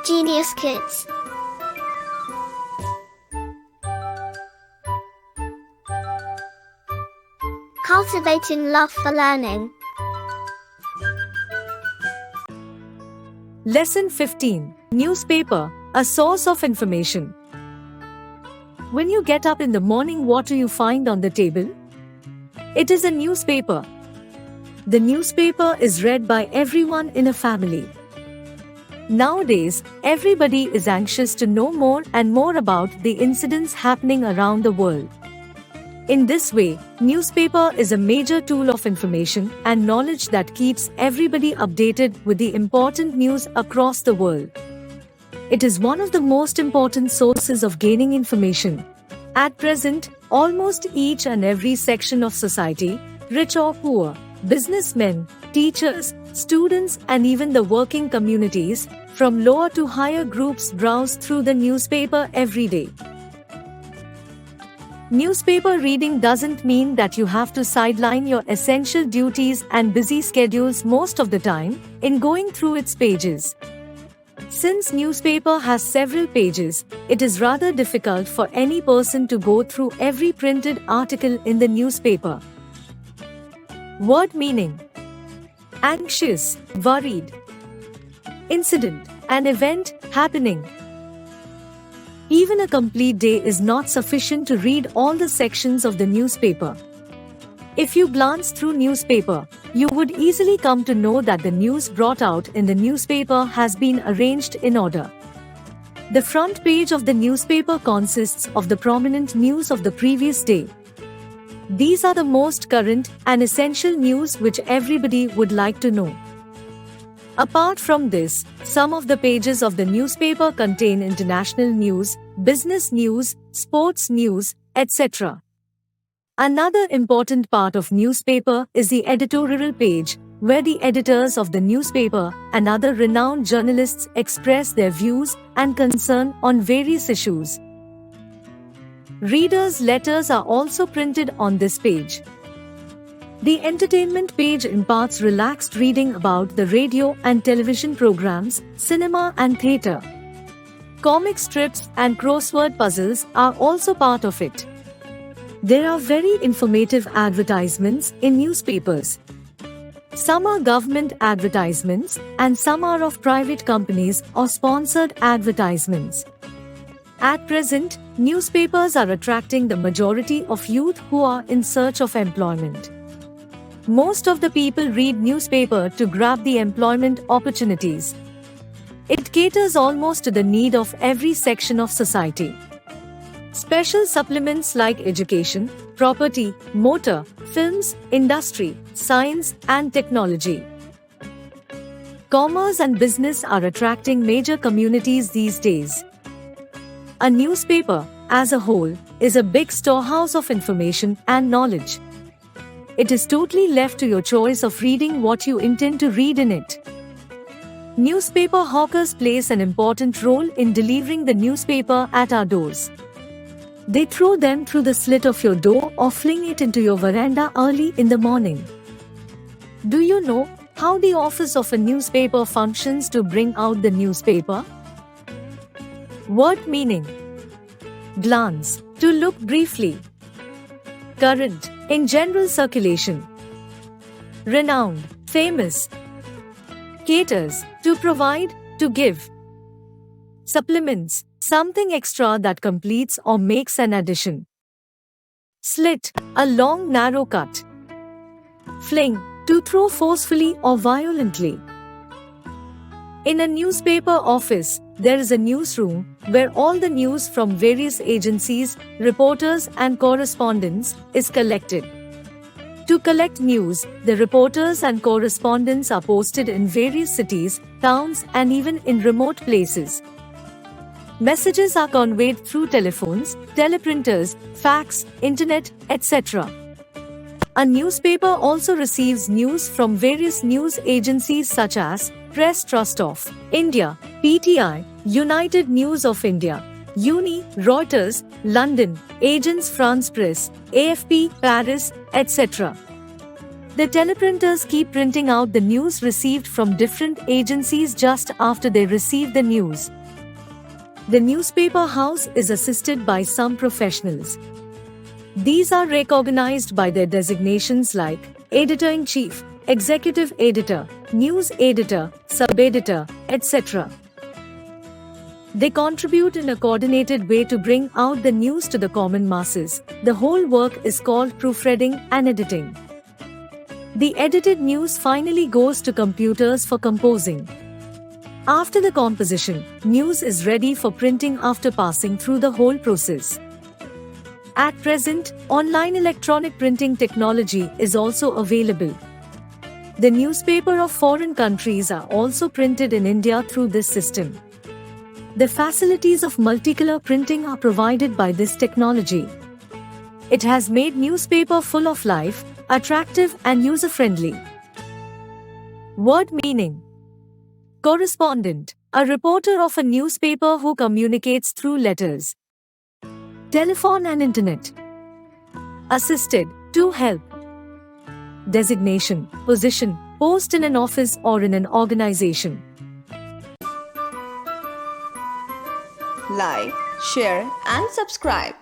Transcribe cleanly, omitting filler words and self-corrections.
Genius Kids. Cultivating love for learning. Lesson 15. Newspaper, a source of information. When you get up in the morning, what do you find on the table? It is a newspaper. The newspaper is read by everyone in a family. Nowadays, everybody is anxious to know more and more about the incidents happening around the world. In this way, newspaper is a major tool of information and knowledge that keeps everybody updated with the important news across the world. It is one of the most important sources of gaining information. At present, almost each and every section of society, rich or poor, businessmen, teachers, students, and even the working communities, from lower to higher groups, browse through the newspaper every day. Newspaper reading doesn't mean that you have to sideline your essential duties and busy schedules most of the time in going through its pages. Since newspaper has several pages, it is rather difficult for any person to go through every printed article in the newspaper. Word meaning: anxious, worried. Incident, an event, happening. Even a complete day is not sufficient to read all the sections of the newspaper. If you glance through newspaper, you would easily come to know that the news brought out in the newspaper has been arranged in order. The front page of the newspaper consists of the prominent news of the previous day. These are the most current and essential news which everybody would like to know. Apart from this, some of the pages of the newspaper contain international news, business news, sports news, etc. Another important part of newspaper is the editorial page, where the editors of the newspaper and other renowned journalists express their views and concern on various issues. Readers' letters are also printed on this page. The entertainment page imparts relaxed reading about the radio and television programs, cinema and theatre. Comic strips and crossword puzzles are also part of it. There are very informative advertisements in newspapers. Some are government advertisements and some are of private companies or sponsored advertisements. At present, newspapers are attracting the majority of youth who are in search of employment. Most of the people read newspaper to grab the employment opportunities. It caters almost to the need of every section of society. Special supplements like education, property, motor, films, industry, science and technology. Commerce and business are attracting major communities these days. A newspaper, as a whole, is a big storehouse of information and knowledge. It is totally left to your choice of reading what you intend to read in it. Newspaper hawkers plays an important role in delivering the newspaper at our doors. They throw them through the slit of your door or fling it into your veranda early in the morning. Do you know how the office of a newspaper functions to bring out the newspaper? Word meaning: glance, to look briefly. Current, in general circulation. Renowned, famous. Caters, to provide, to give. Supplements, something extra that completes or makes an addition. Slit, a long narrow cut. Fling, to throw forcefully or violently. In a newspaper office, there is a newsroom where all the news from various agencies, reporters and correspondents is collected. To collect news, the reporters and correspondents are posted in various cities, towns and even in remote places. Messages are conveyed through telephones, teleprinters, fax, internet, etc. A newspaper also receives news from various news agencies such as Press Trust of India, PTI, United News of India, UNI, Reuters, London, Agence France Presse, AFP, Paris, etc. The teleprinters keep printing out the news received from different agencies just after they receive the news. The newspaper house is assisted by some professionals. These are recognized by their designations like Editor-in-Chief, Executive Editor, News Editor, Sub-Editor, etc. They contribute in a coordinated way to bring out the news to the common masses. The whole work is called proofreading and editing. The edited news finally goes to computers for composing. After the composition, news is ready for printing after passing through the whole process. At present, online electronic printing technology is also available. The newspaper of foreign countries are also printed in India through this system. The facilities of multicolor printing are provided by this technology. It has made newspaper full of life, attractive and user-friendly. Word meaning. Correspondent, a reporter of a newspaper who communicates through letters. Telephone and internet. Assisted, to help. Designation, position, post in an office or in an organization. Like, share and subscribe.